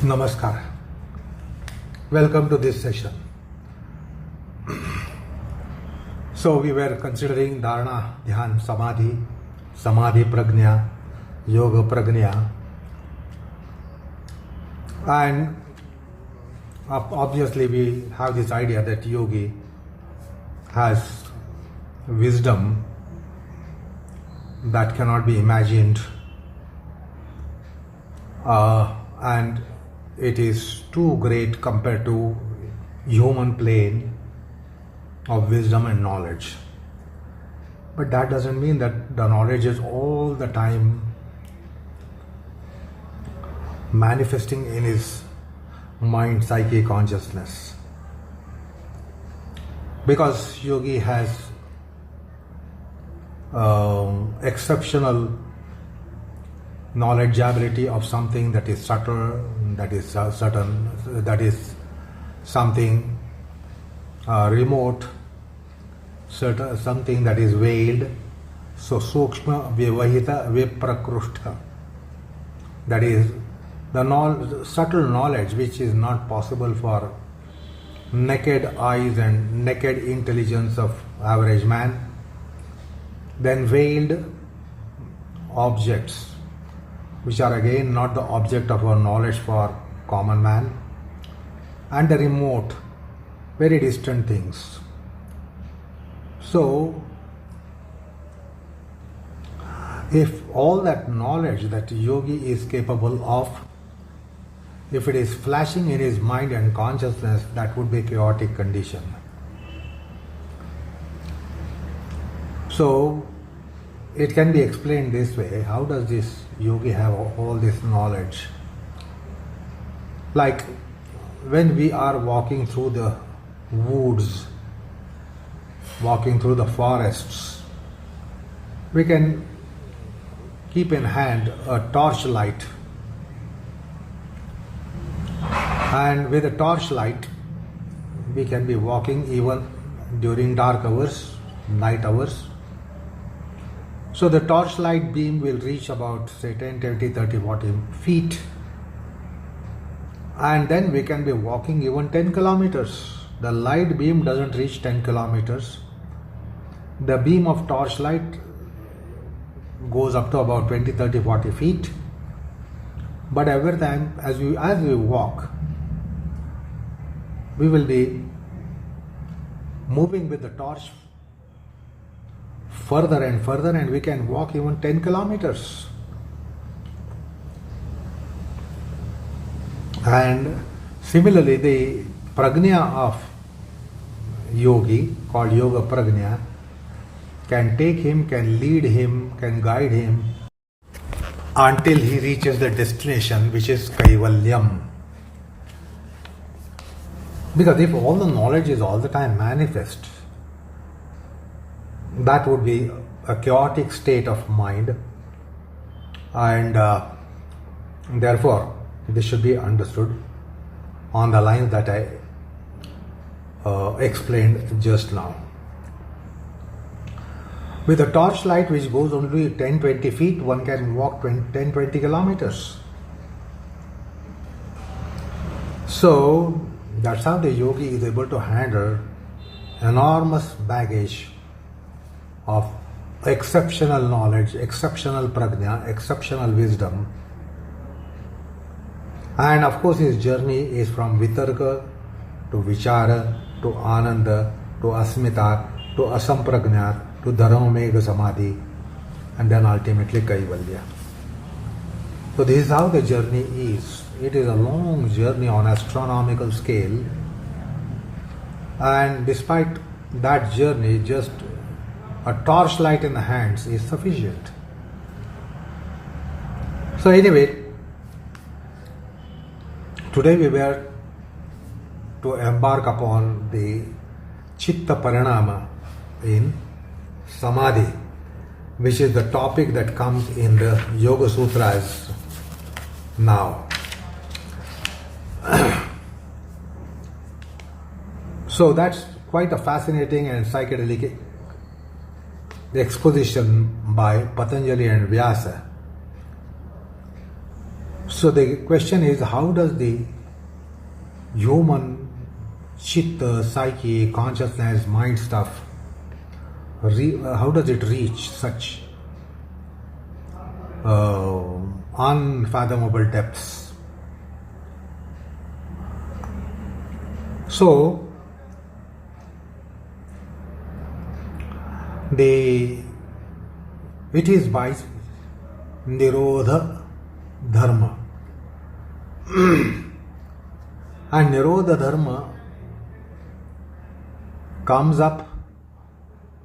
Namaskar. Welcome to this session. So we were considering dharma, dhyan, samadhi, Samadhi Pragya, Yoga Pragya, and obviously we have this idea that yogi has wisdom that cannot be imagined, and it is too great compared to human plane of wisdom and knowledge. But that doesn't mean that the knowledge is all the time manifesting in his mind, psyche, consciousness. Because yogi has exceptional knowledgeability of something that is subtle, that is certain, that is something remote, certain, something that is veiled. So sukshma vivahita viprakrushtha, that is the subtle knowledge which is not possible for naked eyes and naked intelligence of average man. Then veiled objects, which are again not the object of our knowledge for common man, and the remote, very distant things. So, if all that knowledge that yogi is capable of, if it is flashing in his mind and consciousness, that would be a chaotic condition. So, it can be explained this way. How does this yogi have all this knowledge? Like when we are walking through the woods, walking through the forests, we can keep in hand a torchlight, and with a torchlight we can be walking even during dark hours, night hours. So the torchlight beam will reach about say 10, 20, 30, 40 feet, and then we can be walking even 10 kilometers. The light beam doesn't reach 10 kilometers. The beam of torchlight goes up to about 20, 30, 40 feet. But every time as we walk, we will be moving with the torch further and further, and we can walk even 10 kilometers. And similarly, the pragya of yogi, called Yoga Pragya, can take him, can lead him, can guide him until he reaches the destination, which is kaivalyam. Because if all the knowledge is all the time manifest, that would be a chaotic state of mind, and therefore this should be understood on the lines that I explained just now. With a torchlight which goes only 10-20 feet, one can walk 10-20 kilometers. So that's how the yogi is able to handle enormous baggage of exceptional knowledge, exceptional pragya, exceptional wisdom. And of course his journey is from vitarka to vichara to ananda to asmita to asamprajnat to dharma samadhi, and then ultimately kaivalya. So this is how the journey is. It is a long journey on astronomical scale, and despite that journey, just a torchlight in the hands is sufficient. So anyway, today we were to embark upon the Chitta parinama in Samadhi, which is the topic that comes in the Yoga Sutras now. So that's quite a fascinating and psychedelic exposition by Patanjali and Vyasa. So the question is, how does the human Chitta, psyche, consciousness, mind stuff, how does it reach such unfathomable depths? So, it is by Nirodha dharma. And Nirodha dharma comes up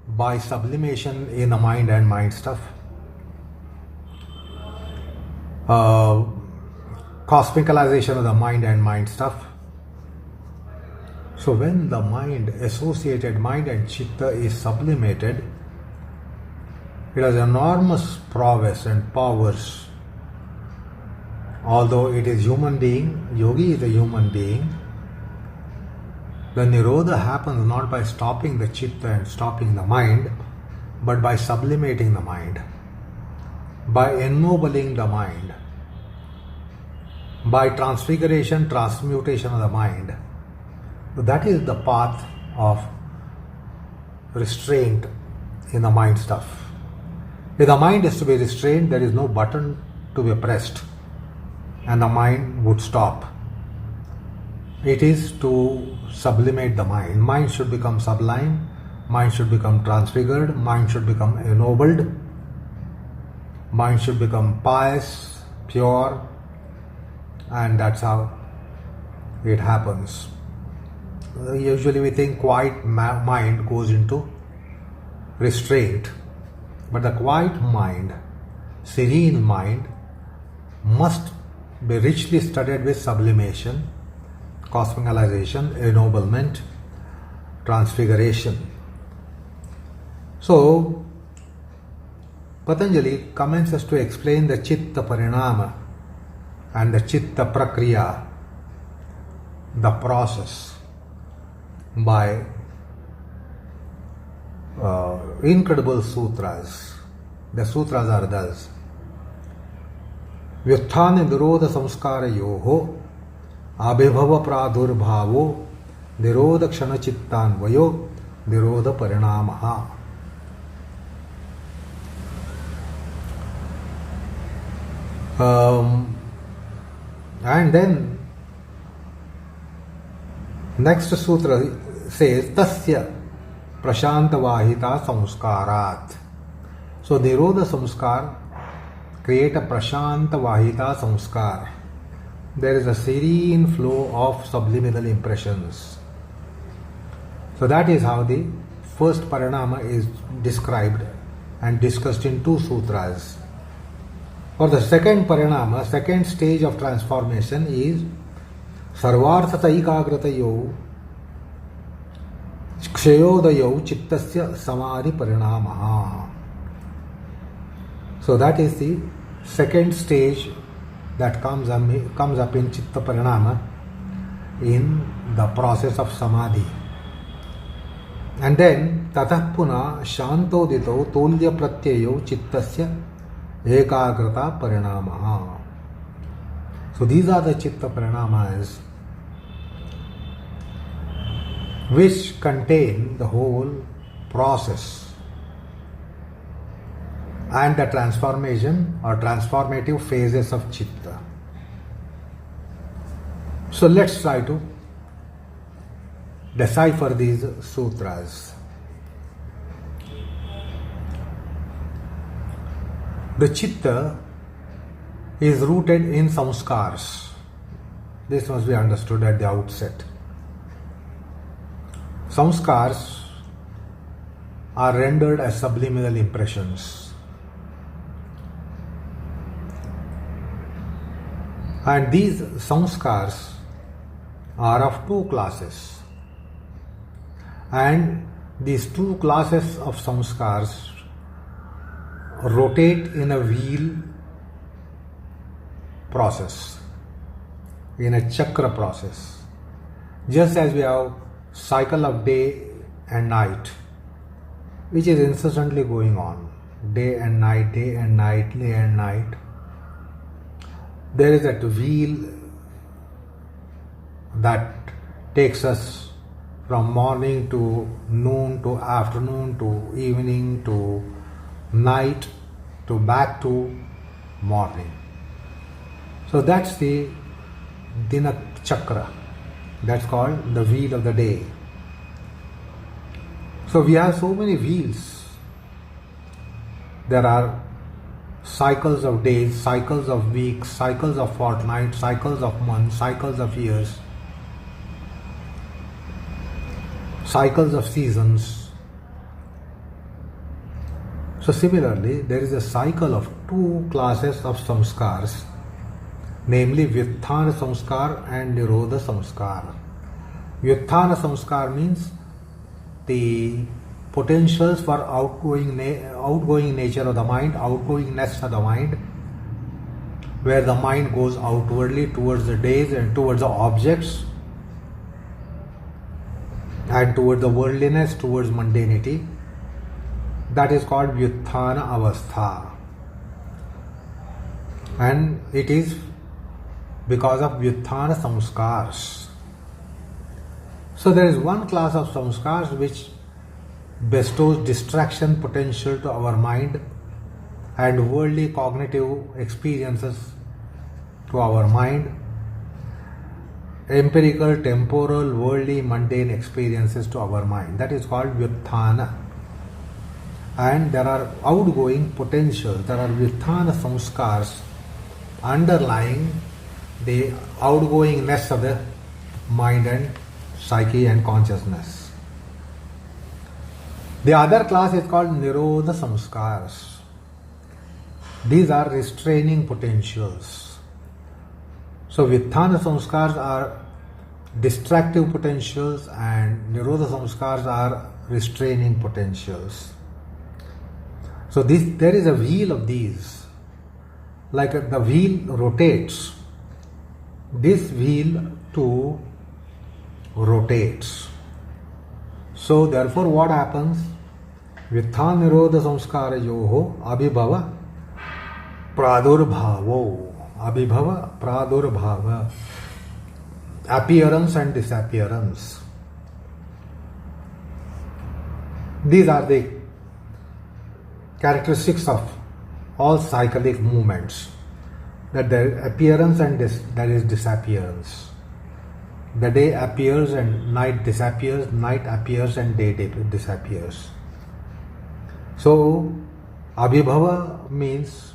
by sublimation in the mind and mind stuff. Cosmicalisation of the mind and mind stuff. So when the mind, associated mind and Chitta is sublimated, it has enormous prowess and powers. Although it is human being, yogi is a human being, the Nirodha happens not by stopping the Chitta and stopping the mind, but by sublimating the mind, by ennobling the mind, by transfiguration, transmutation of the mind. So that is the path of restraint in the mind stuff. If the mind is to be restrained, there is no button to be pressed and the mind would stop. It is to sublimate the mind. Mind should become sublime, mind should become transfigured, mind should become ennobled, mind should become pious, pure, and that's how it happens. Usually we think quiet mind goes into restraint, but the quiet mind, serene mind, must be richly studied with sublimation, cosmicalisation, ennoblement, transfiguration. So, Patanjali commences to explain the Chitta parinama and the Chitta Pragya, the process, by incredible sutras. The sutras are thus: Vyuthana Nirodha samskara yoho abhibhava pradurbhavo Nirodha kshana chittanvayo Nirodha parinamaha. And then next sutra says Tasya Prashanta Vahita Samskarat. So Nirodha Samskar create a Prashanta Vahita Samskar. There is a serene flow of subliminal impressions. So that is how the first parinama is described and discussed in two sutras. For the second parinama, second stage of transformation is Sarvartha Ekagratayo Kshayodayo Chittasya Samadhi Parinamaha. So that is the second stage that comes up in Chitta Parinama in the process of Samadhi. And then Tatah Puna Shantodito Tulya Pratyayo Chittasya Ekagrata Parinamaha. So these are the Chitta Parinamas which contain the whole process and the transformation or transformative phases of Chitta. So let's try to decipher these sutras. The Chitta is rooted in samscars. This must be understood at the outset. Samscars are rendered as subliminal impressions. And these samscars are of two classes. And these two classes of samscars rotate in a wheel process, in a chakra process. Just as we have cycle of day and night, which is incessantly going on, day and night, day and night, day and night. there is that wheel that takes us from morning to noon to afternoon to evening to night to back to morning. So that's the Dina Chakra. That's called the wheel of the day. So we have so many wheels. There are cycles of days, cycles of weeks, cycles of fortnight, cycles of months, cycles of years, cycles of seasons. So similarly, there is a cycle of two classes of samskars, namely Vyuthana samskar and Nirodha samskar. Vyuthana samskar means the potentials for outgoing nature of the mind, outgoingness of the mind, where the mind goes outwardly towards the days and towards the objects and towards the worldliness, towards mundanity. That is called Vyuthana Avastha. And it is because of Vyuthana samskars. So there is one class of samskars which bestows distraction potential to our mind and worldly cognitive experiences to our mind, empirical, temporal, worldly, mundane experiences to our mind. That is called Vyuthana. And there are outgoing potentials, there are Vyuthana samskars underlying the outgoingness of the mind and psyche and consciousness. The other class is called Nirodha samskars. These are restraining potentials. So Vyuthana samskars are distractive potentials and Nirodha samskars are restraining potentials. So there is a wheel of these. Like the wheel rotates, this wheel too rotates. So therefore what happens? Vyuthana Nirodha samskara yoho abhibhava pradurbhavo. Abhibhava pradurbhava. Appearance and disappearance. These are the characteristics of all cyclic movements. That there is appearance and there is disappearance. The day appears and night disappears, night appears and day disappears. So, abhibhava means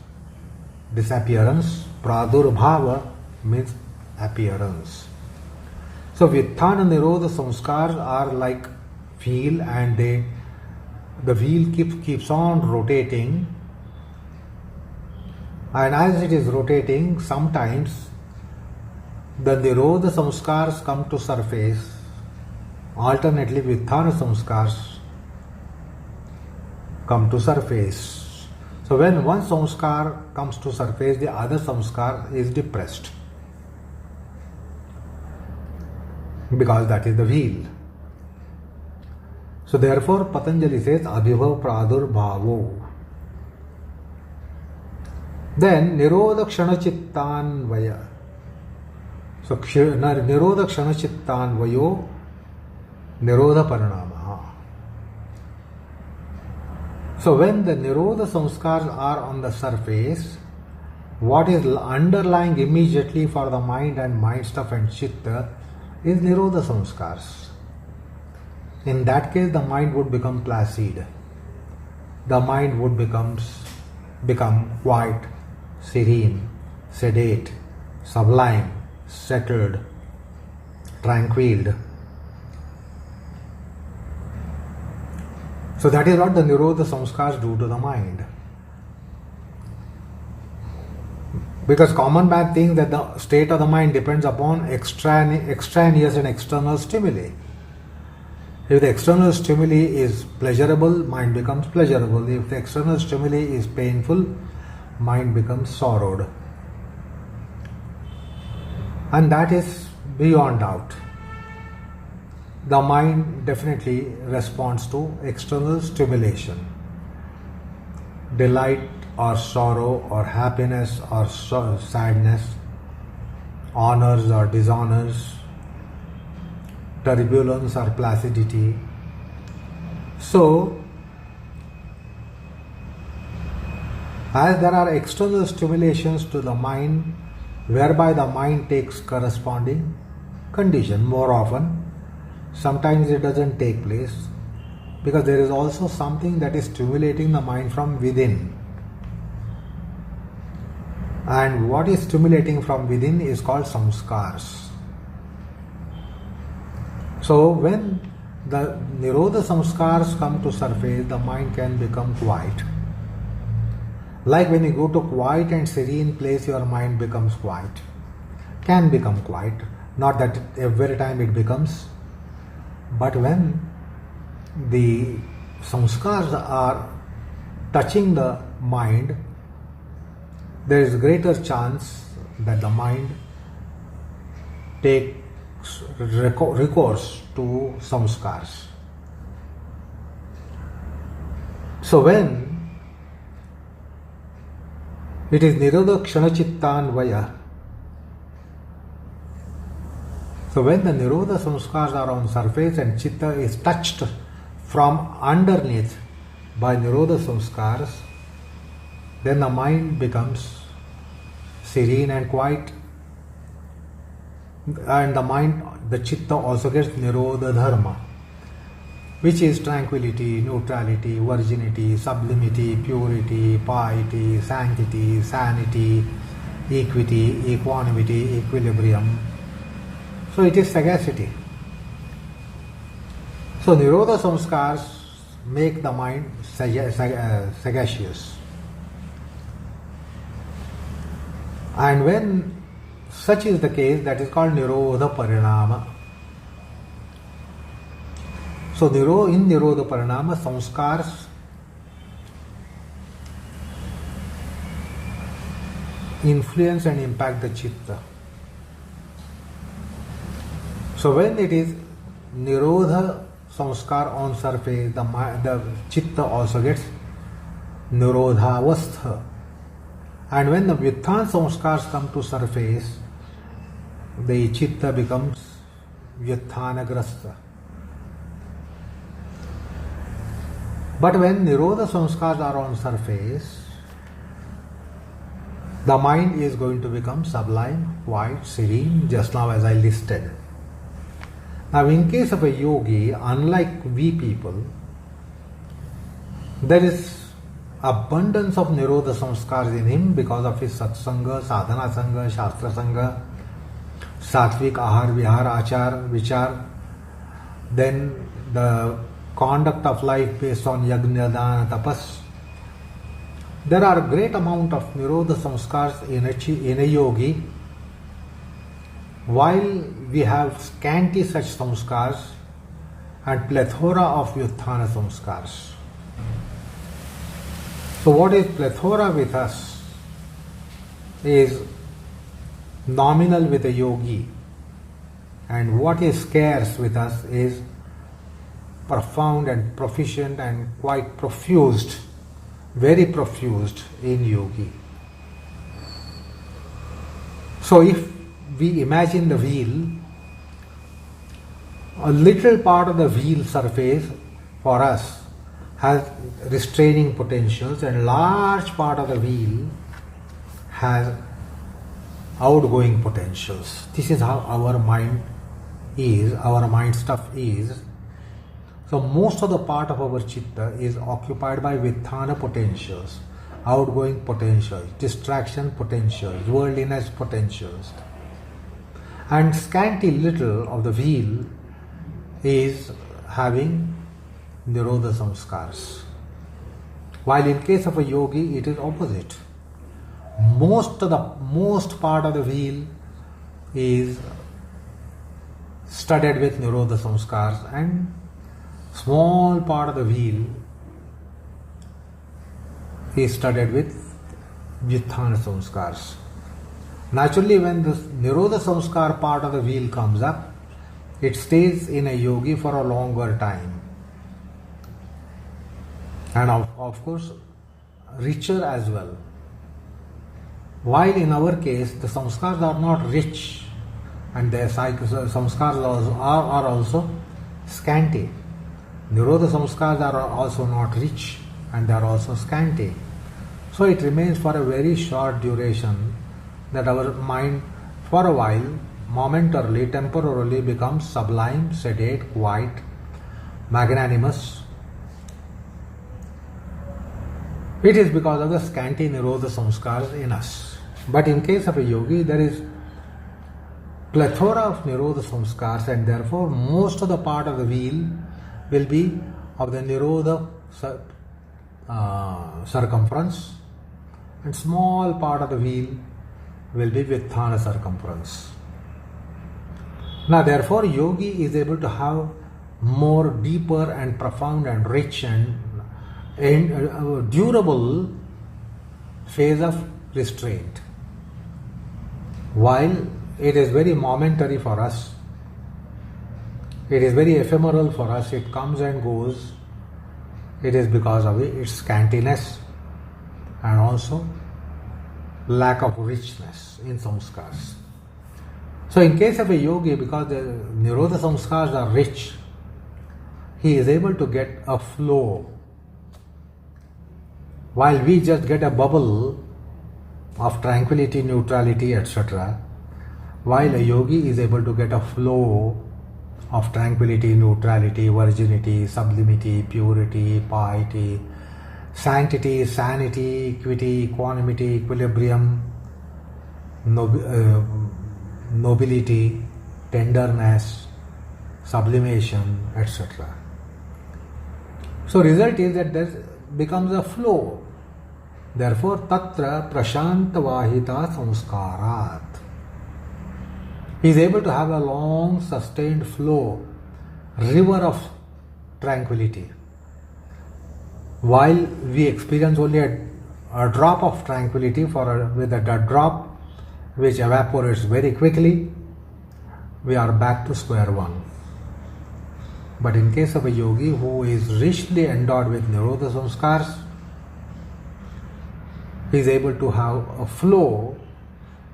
disappearance, pradurbhava means appearance. So, Vyuthana Nirodha samskars are like wheel and the wheel keeps on rotating, and as it is rotating, sometimes the Nirodha samskars come to surface, alternately Vyuthana samskars come to surface. So when one samskar comes to surface, the other samskar is depressed, because that is the wheel. So therefore Patanjali says Abhibhav Pradurbhavo. Then Nirodha Kshanachittan Vaya. So Nirodha Kshanachittan Vayo Nirodha Parinama. So when the Nirodha samskars are on the surface, what is underlying immediately for the mind and mind stuff and Chitta is Nirodha samskars. In that case, the mind would become placid. The mind would become quiet, serene, sedate, sublime, settled, tranquil. So that is what the Nirodha samskars do to the mind. Because common man thinks that the state of the mind depends upon extraneous and external stimuli. If the external stimuli is pleasurable, mind becomes pleasurable. If the external stimuli is painful, mind becomes sorrowed. And that is beyond doubt. The mind definitely responds to external stimulation. Delight or sorrow or happiness or sadness honors or dishonors, turbulence or placidity. So, as there are external stimulations to the mind, whereby the mind takes corresponding condition more often, sometimes it doesn't take place, because there is also something that is stimulating the mind from within. And what is stimulating from within is called samscars. So when the Nirodha samskars come to surface, the mind can become quiet. Like when you go to quiet and serene place, your mind becomes quiet. Can become quiet. Not that every time it becomes. But when the samskars are touching the mind, there is greater chance that the mind takes recourse to samskars. So when it is Nirodha Kshanachittanvaya, so when the Nirodha samskars are on surface and Chitta is touched from underneath by Nirodha samskars, then the mind becomes serene and quiet, and the Chitta also gets Nirodha dharma, which is tranquility, neutrality, virginity, sublimity, purity, piety, sanctity, sanity, equity, equanimity, equilibrium. So it is sagacity. So Nirodha samskars make the mind sagacious. And when such is the case, that is called Nirodha parinama. So in Nirodha parinama, samskars influence and impact the Chitta. So when it is Nirodha samskar on surface, the Chitta also gets Nirodhavastha. And when the Vyutthan samskars come to surface, the Chitta becomes Vyutthanagrastha. But when Nirodha samskars are on surface, the mind is going to become sublime, quiet, serene, just now as I listed. Now in case of a yogi, unlike we people, there is abundance of Nirodha samskars in him because of his satsanga, sadhana sanga, shastra sanga, satvik ahar, vihar, achar, vichar, then the conduct of life based on yajna, dana, tapas. There are a great amount of Nirodha samskars in a yogi, while we have scanty such samskars and plethora of Vyutthana samskars. So what is plethora with us is nominal with a yogi, and what is scarce with us is profound and proficient and quite profused, very profused in yogi. So if we imagine the wheel, a little part of the wheel surface for us has restraining potentials, and large part of the wheel has outgoing potentials. This is how our mind is, our mind stuff is. So most of the part of our Chitta is occupied by Vyutthana potentials, outgoing potentials, distraction potentials, worldliness potentials. And scanty little of the wheel is having Nirodha samskars. While in case of a yogi, it is opposite. Most part of the wheel is studded with Nirodha samskars, and small part of the wheel is studded with Vyutthana samskars. Naturally, when the Nirodha samskar part of the wheel comes up, it stays in a yogi for a longer time. And of course, richer as well. While in our case, the samskars are not rich and their samskars are also scanty. Nirodha samskars are also not rich and they are also scanty. So it remains for a very short duration that our mind for a while, momentarily, temporarily becomes sublime, sedate, quiet, magnanimous. It is because of the scanty Nirodha samskars in us. But in case of a yogi, there is plethora of Nirodha samskars, and therefore most of the part of the wheel will be of the Nirodha circumference, and small part of the wheel will be with Thana circumference. Now therefore yogi is able to have more deeper and profound and rich and durable phase of restraint. While it is very momentary for us, it is very ephemeral for us, it comes and goes, it is because of its scantiness and also lack of richness in samskars. So in case of a yogi, because the Nirodha samskars are rich, he is able to get a flow. While we just get a bubble of tranquility, neutrality, etc., while a yogi is able to get a flow of tranquility, neutrality, virginity, sublimity, purity, piety, sanctity, sanity, equity, equanimity, equilibrium, nobility, tenderness, sublimation, etc. So result is that there becomes a flow. Therefore, tatra prashantavahita samskarat. He is able to have a long sustained flow, river of tranquility. While we experience only a drop of tranquility with a drop which evaporates very quickly, we are back to square one. But in case of a yogi who is richly endowed with Nirodha samskars, he is able to have a flow,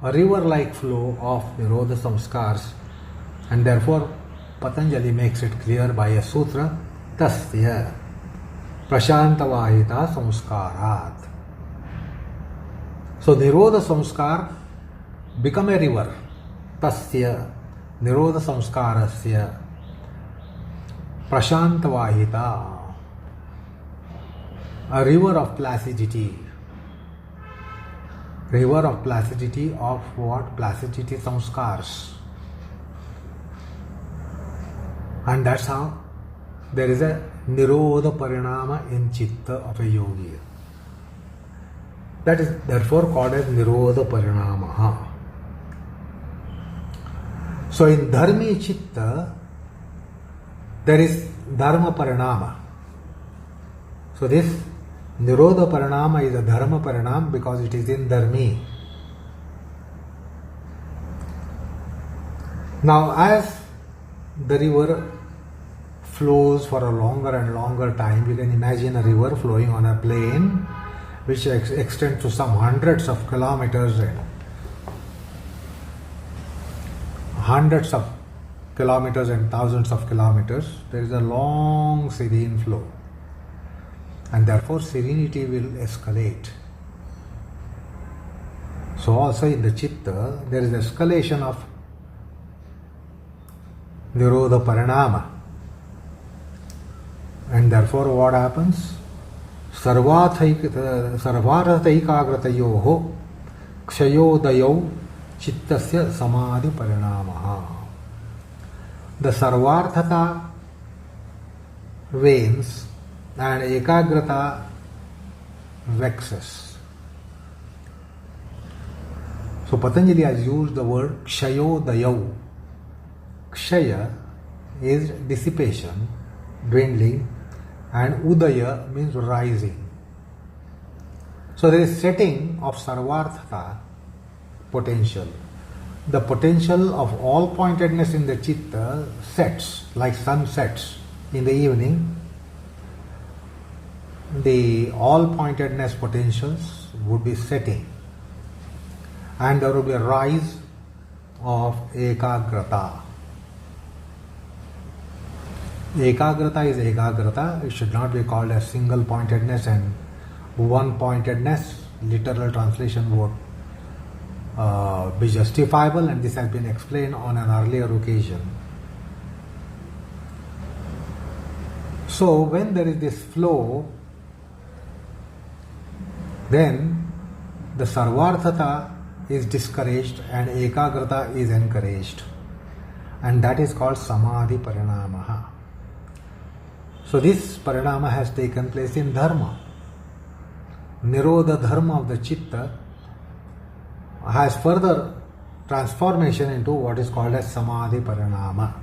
a river-like flow of Nirodha samskars, and therefore Patanjali makes it clear by a sutra, tasya prashantavahita samskarat. So Nirodha samskar become a river, tasya Nirodha samskarasya prashantavahita, a river of placidity. River of placidity of what? Placidity samskars. And that's how there is a Nirodha parinama in Chitta of a yogi. That is therefore called as Nirodha parinama. So in Dharmi Chitta, there is dharma parinama. So this Nirodha parinama is a dharma parinama because it is in dharmi. Now as the river flows for a longer and longer time, you can imagine a river flowing on a plain which extends to some hundreds of kilometers and thousands of kilometers. There is a long serene flow, and therefore serenity will escalate. So also in the Chitta there is escalation of Nirodha parinama, and therefore what happens? Sarvarthaikagratayoho kshayodayo chittasya samadhi parinamaha. The sarvarthata wanes and ekagrata vexes. So Patanjali has used the word kshayodayo. Kshaya is dissipation, dwindling, and udaya means rising. So there is setting of sarvarthata potential. The potential of all pointedness in the Chitta sets, like sun sets in the evening. The all pointedness potentials would be setting, and there will be a rise of ekagrata. Ekagrata is ekagrata. It should not be called as single pointedness and one pointedness. Literal translation would be justifiable, and this has been explained on an earlier occasion. So when there is this flow, then the sarvarthata is discouraged and ekagrata is encouraged, and that is called samadhi parinama. So this parinama has taken place in dharma. Nirodha dharma of the Chitta has further transformation into what is called as samadhi parinama.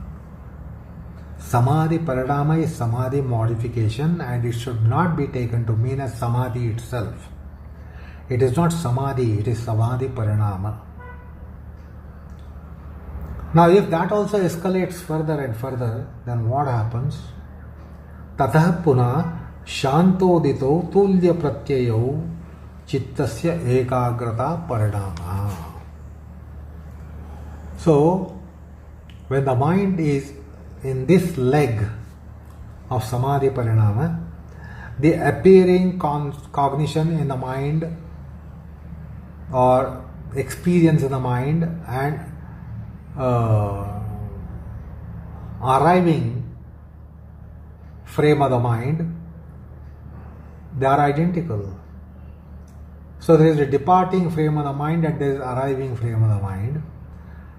Samadhi parinama is samadhi modification, and it should not be taken to mean as samadhi itself. It is not samadhi, it is samadhi parinama. Now if that also escalates further and further, then what happens? Tatah puna shantodito tulya pratyayo chittasya ekagrata parinama. So when the mind is in this leg of samadhi parinama, the appearing cognition in the mind or experience in the mind and arriving frame of the mind, they are identical. So there is a departing frame of the mind and there is arriving frame of the mind.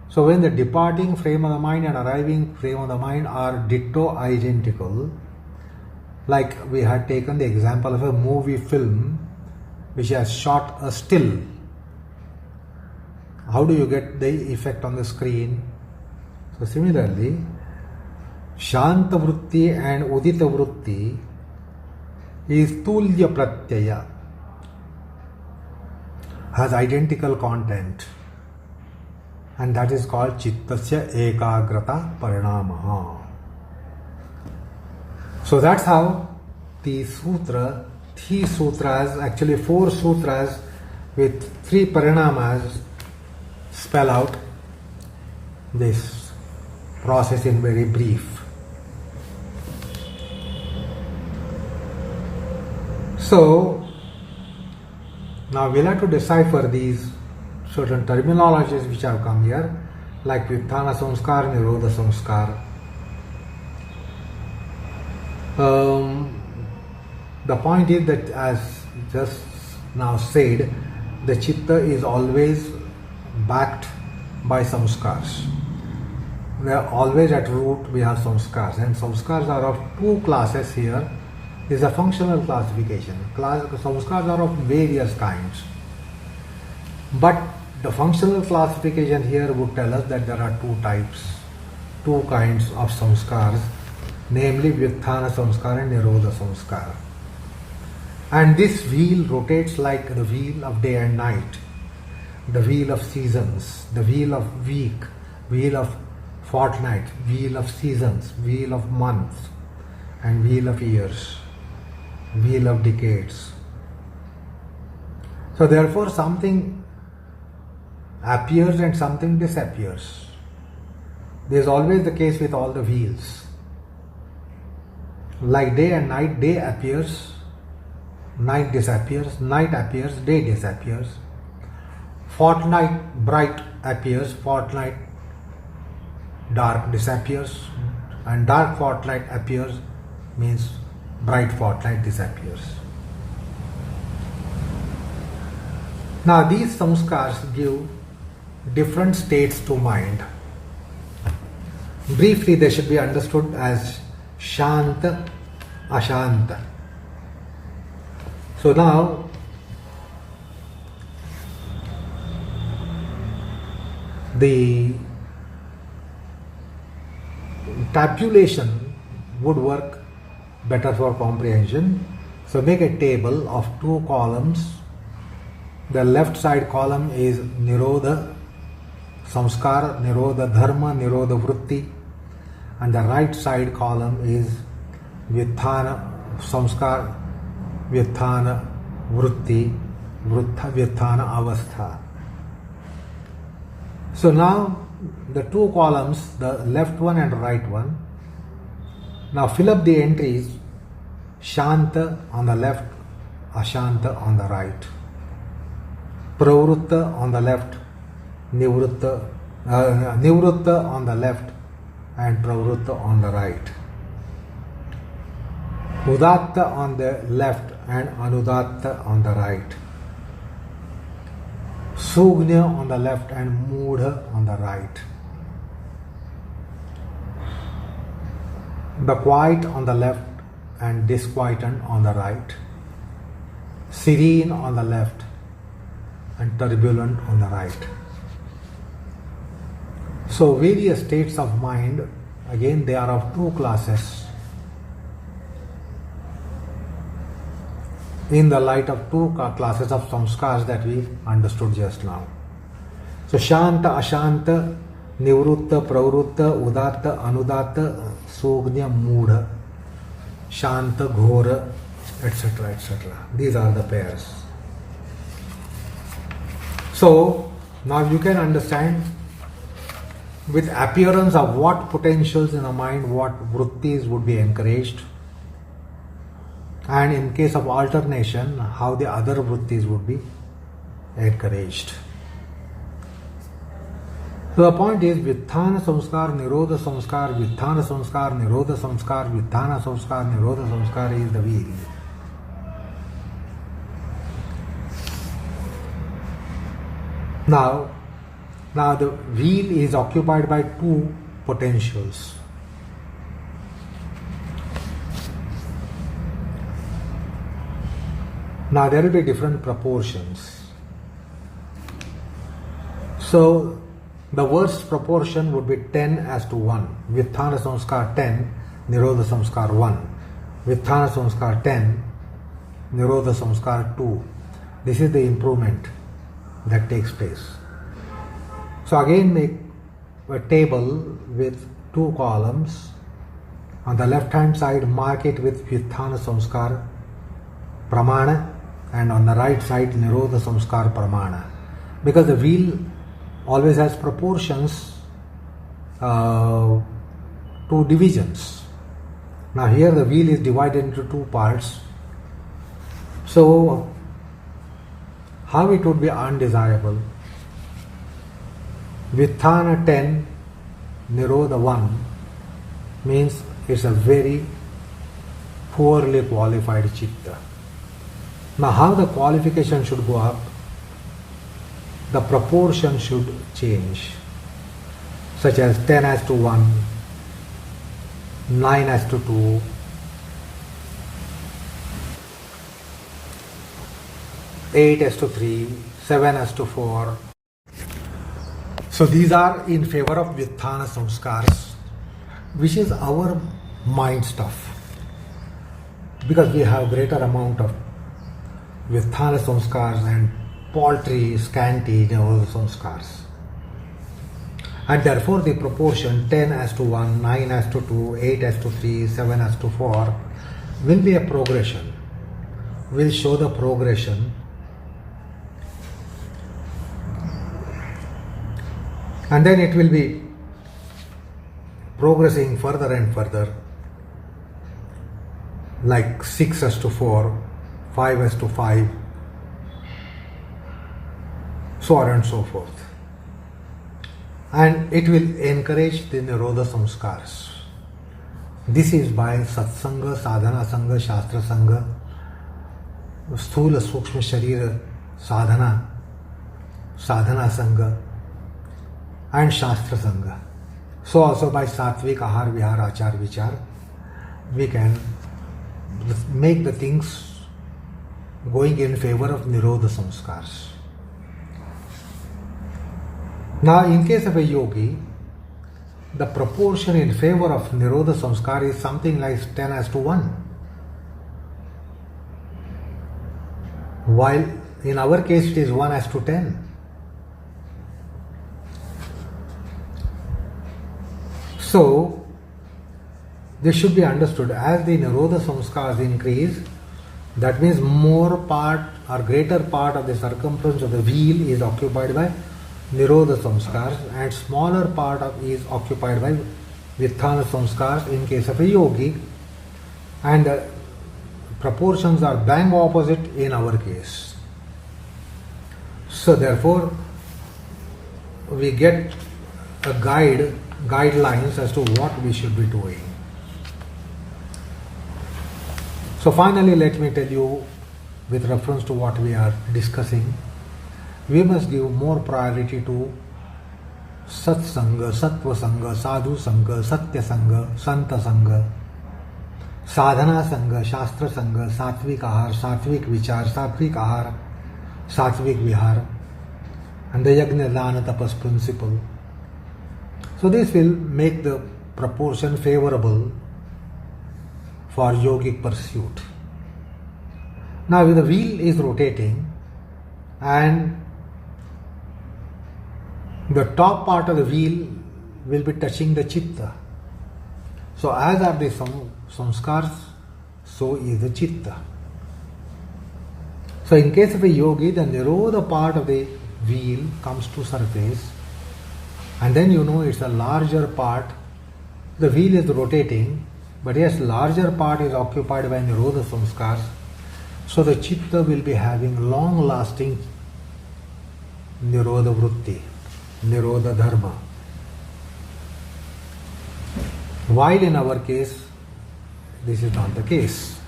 So when the departing frame of the mind and arriving frame of the mind are ditto identical, like we had taken the example of a movie film which has shot a still. How do you get the effect on the screen? So similarly, Shanta Vritti and Udita Vritti is Tulya Pratyaya, has identical content, and that is called Chittasya Ekagrata Parinama. So that's how the sutra, 3 sutras, actually 4 sutras with 3 parinamas spell out this process in very brief. So now we'll have to decipher these certain terminologies which have come here, like Vyuthana Samskar, Nirodha Samskar. The point is that, as just now said, the Chitta is always backed by samskars. We are always at root, we have samskars, and samskars are of 2 classes here. This is a functional classification. Samskars are of various kinds. But the functional classification here would tell us that there are 2 types, 2 kinds of samskars, namely Vyuthana Samskar and Nirodha Samskar. And this wheel rotates like the wheel of day and night, the wheel of seasons, the wheel of week, wheel of fortnight, wheel of seasons, wheel of months, and wheel of years, wheel of decades. So therefore something appears and something disappears. This is always the case with all the wheels. Like day and night, day appears, night disappears, night appears, day disappears. Fortnight bright appears, fortnight dark disappears, and dark fortnight appears means bright fortnight disappears. Now these samskars give different states to mind. Briefly they should be understood as Shanta, Ashanta. So now the tabulation would work better for comprehension. So make a table of 2 columns. The left side column is Nirodha Samskar, Nirodha Dharma, Nirodha Vritti, and the right side column is Vyuthana Samskar, Vyuthana Vritti, Vyuthana Avastha. So now the two columns, the left one and right one. Now fill up the entries, Shanta on the left, Ashanta on the right. Pravritta on the left, Nivritta on the left and Pravritta on the right. Udatta on the left and Anudatta on the right. Sugnya on the left and Mudha on the right. The quiet on the left and disquietant on the right. Serene on the left and turbulent on the right. So various states of mind, again they are of two classes. In the light of two classes of samskars that we understood just now. So Shanta, Ashanta, Nivritta, Pravritta, Udatta, Anudatta, Sugnya, Mudha, Shanta, Ghora, etc., etc. These are the pairs. So now you can understand with appearance of what potentials in the mind, what vrittis would be encouraged, and in case of alternation, how the other vrittis would be encouraged. So the point is, Vitthana Samskar, Nirodha Samskar, Vitthana Samskar, Nirodha Samskar, Vitthana Samskar, Nirodha Samskar is the wheel. Now the wheel is occupied by two potentials. Now there will be different proportions. So the worst proportion would be 10:1. Vitthana Samskar 10, Nirodha Samskar 1. Vitthana Samskar 10, Nirodha Samskar 2. This is the improvement that takes place. So again make a table with two columns. On the left hand side mark it with Vitthana Samskar Pramana, and on the right side Nirodha Samskar Pramana. Because the wheel always has proportions to divisions. Now here the wheel is divided into two parts. So how it would be undesirable? Vitthana 10, Nirodha 1 means it's a very poorly qualified Chitta. Now how the qualification should go up? The proportion should change, such as 10:1, 9:2, 8:3, 7:4. So these are in favor of Vitthana Samskars, which is our mind stuff, because we have greater amount of Vitthana Samskars and paltry, scanty Nirodha Samskars. And therefore the proportion 10:1, 9:2, 8:3, 7:4 will be a progression, will show the progression. And then it will be progressing further and further, like 6:4, 5:5, so on and so forth. And it will encourage the Nirodha Samskars. This is by Satsanga, Sadhana Sangha, Shastra Sangha, Sthula Sukshma Sharira Sadhana, Sadhana Sangha, and Shastra Sangha. So also by Satvik, Ahar, Vihar, Achar, Vichar, we can make the things going in favor of Nirodha Samskars. Now in case of a yogi, the proportion in favor of Nirodha Samskar is something like 10:1. While in our case it is 1:10. So this should be understood. As the Nirodha Samskars increase, that means more part or greater part of the circumference of the wheel is occupied by Nirodha samskars, and smaller part of is occupied by Vitthana samskars in case of a yogi, and the proportions are bang opposite in our case. So therefore we get a guidelines as to what we should be doing. So finally, let me tell you, with reference to what we are discussing, we must give more priority to satsanga, sattva sangha, sadhu sangha, satya sangha, santa sangha, sadhana sangha, shastra sangha, satvik ahar, satvik vichar, satvik ahar, satvik vihar, and the yajna dana tapas principle. So this will make the proportion favorable for yogic pursuit. Now the wheel is rotating and the top part of the wheel will be touching the chitta. So as are the samskars, so is the chitta. So in case of a yogi, the Nirodha part of the wheel comes to surface, and then it's a larger part. The wheel is rotating, but yes, larger part is occupied by Nirodha samskars. So the chitta will be having long-lasting Nirodha vritti, Nirodha dharma. While in our case, this is not the case.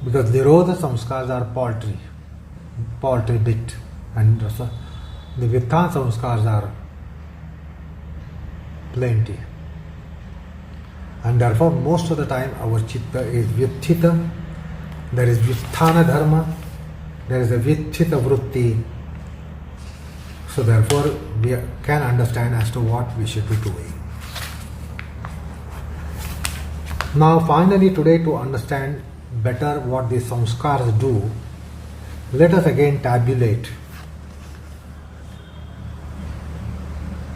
Because Nirodha samskars are paltry bit, and the Vitthana samskars are plenty. And therefore, most of the time, our chitta is vitthita. There is vitthana dharma. There is a vitthita vritti. So therefore, we can understand as to what we should be doing. Now, finally, today, to understand better what these samskars do, let us again tabulate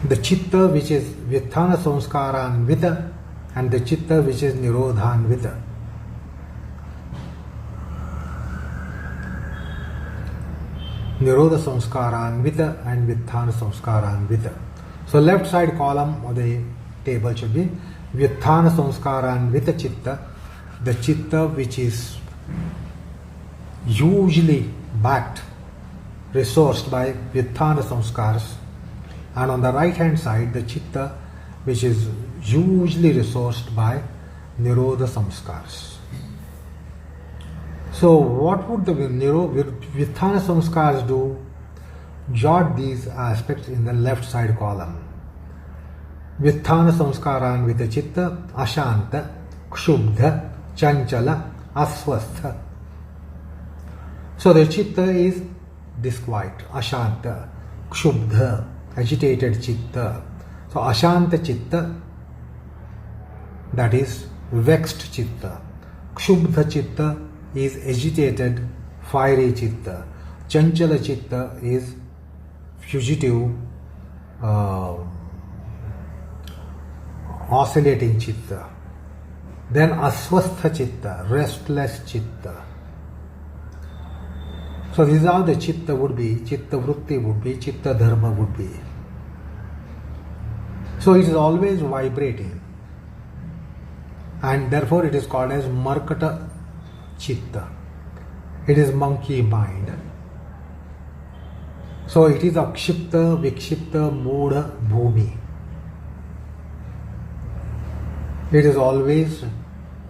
the chitta which is Vitthana samskaranvita and the chitta which is Nirodhanvita. Nirodha samskaranvita and Vitthana samskaranvita. So left side column of the table should be Vitthana samskaranvita chitta, the chitta which is usually backed, resourced by Vitthana samskars, and on the right hand side the chitta which is usually resourced by Nirodha samskars. So what would the Vitthana samskars do? Jot these aspects in the left side column. Vitthana samskaranvita chitta ashanta, kshubdha, chanchala, aswastha. So the chitta is disquiet, ashanta, kshubdha, agitated chitta. So ashanta chitta, that is vexed chitta. Kshubdha chitta is agitated, fiery chitta. Chanchala chitta is fugitive, oscillating chitta. Then aswastha chitta, restless chitta. So this is how the chitta would be, chitta vritti would be, chitta dharma would be. So it is always vibrating, and therefore it is called as markata chitta. It is monkey mind. So it is akshipta, vikshipta, mudha, bhumi. It is always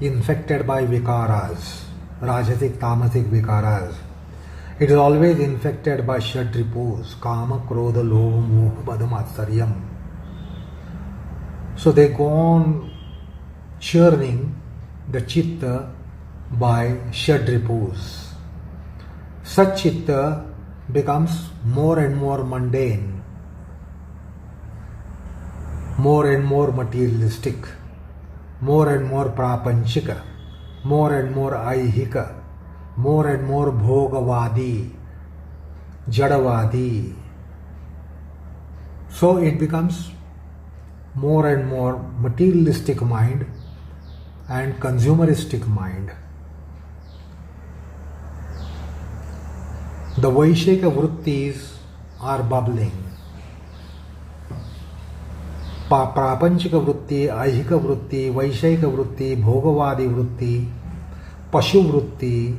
infected by vikaras, rajasic, tamasic vikaras. It is always infected by shadripus, kama, krodha, lobha, moha, madam, atsaryam. So they go on churning the chitta by shadripus. Such chitta becomes more and more mundane, more and more materialistic, more and more prapanchika, more and more aihika, more and more bhogavadi, jadavadi. So it becomes more and more materialistic mind and consumeristic mind. The Vaishika vrittis are bubbling. प्रापंचिक वृत्ति, ऐहिक वृत्ति, वैषयिक वृत्ति, भोगवादी वृत्ति, pashu vritti,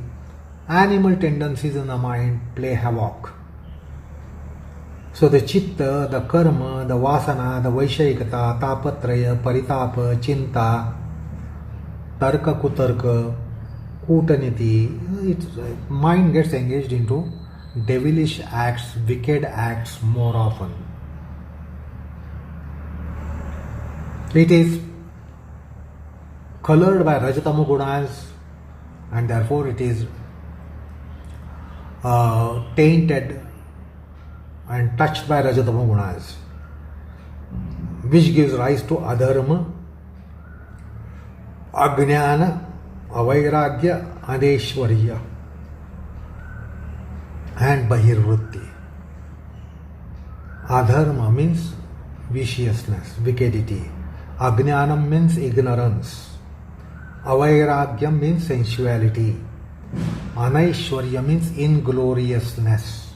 animal tendencies in the mind play havoc. So the chitta, the karma, the vasana, the vaishayikata, tapatraya, paritapa, chinta, tarka kutarka, kutaniti, its mind gets engaged into devilish acts, wicked acts more often. It is colored by rajatama gunas, and therefore it is tainted and touched by rajatama gunas, which gives rise to adharma, ajnana, avairagya, aneshwarya, and bahirvritti. Adharma means viciousness, wickedity. Ajnanam means ignorance. Avairagyam means sensuality. Anaishwarya means ingloriousness.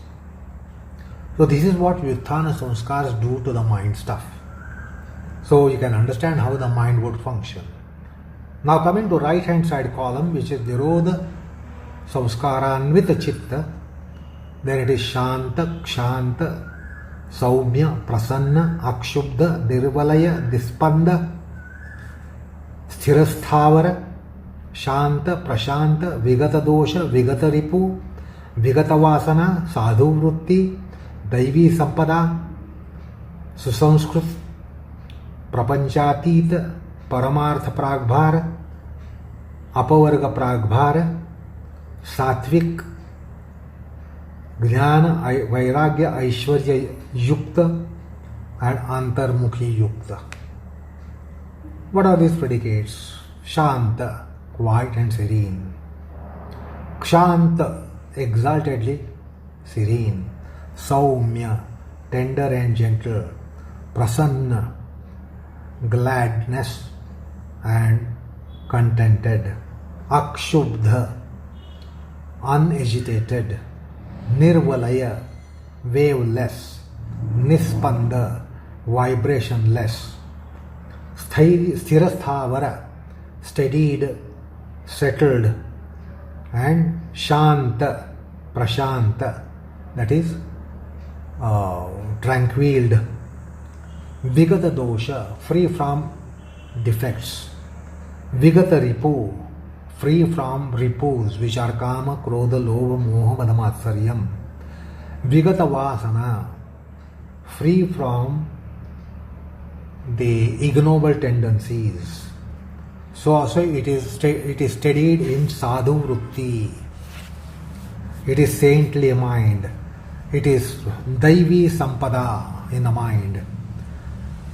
So this is what Vyutthana samskars do to the mind stuff. So you can understand how the mind would function. Now coming to right hand side column, which is Nirodha samskaranvita chitta, then it is Shanta, Kshanta, Saumya, Prasanna, Akshubda, Nirvalaya, Dispanda, Sthirasthavara, Shanta, Prashanta, Vigata Dosha, Vigata Ripu, Vigata Vasana, Sadhu Vritti, Daivi Sampada, Susamskrit, Prapanchatita, Paramartha Pragbhara, Apavarga Pragbhara, Satvik, Jnana, Vairagya, Aishwarya Yukta, and Antarmukhi Yukta. What are these predicates? Shanta, quiet and serene. Kshanta, exaltedly serene. Saumya, tender and gentle. Prasanna, gladness and contented. Akshubdha, unagitated. Nirvalaya, waveless. Nispanda, vibrationless. Sthirasthavara, steadied, settled. And Shanta, Prashanta, that is tranquiled. Vigata dosha, free from defects. Vigata ripu, free from ripus, which are kama, krodha, lobha, moha, madamatsariyam. Vigata vasana, free from the ignoble tendencies. So also it is studied in sadhu vritti. It is saintly mind. It is daivi sampada in the mind.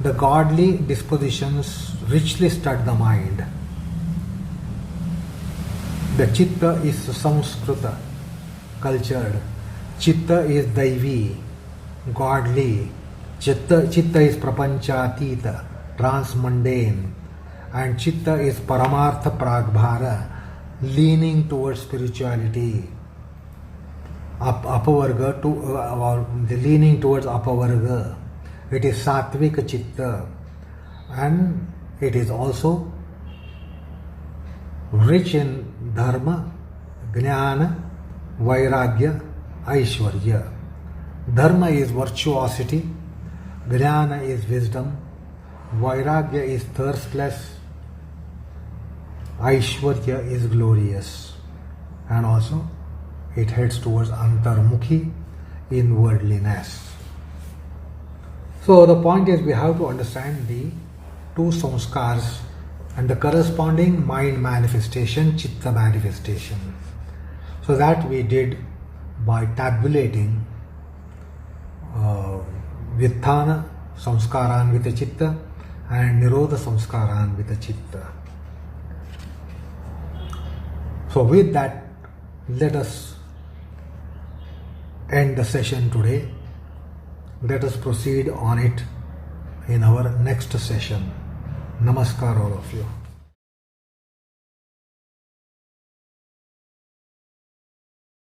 The godly dispositions richly stud the mind. The chitta is samskrita, cultured. Chitta is daivi, godly. Chitta is prapanchatita, transmundane. And chitta is paramartha pragbhara, leaning towards spirituality. Apavarga, the leaning towards apavarga. It is satvika chitta, and it is also rich in dharma, jnana, vairagya, aishwarya. Dharma is virtuosity, jnana is wisdom, vairagya is thirstless, aishwarya is glorious, and also it heads towards antarmukhi, inwardliness. So the point is, we have to understand the two samskars and the corresponding mind manifestation, chitta manifestation. So that we did by tabulating Vyutthana samskaranvita chitta and Nirodha samskaranvita chitta. So with that, let us end the session today. Let us proceed on it in our next session. Namaskar all of you.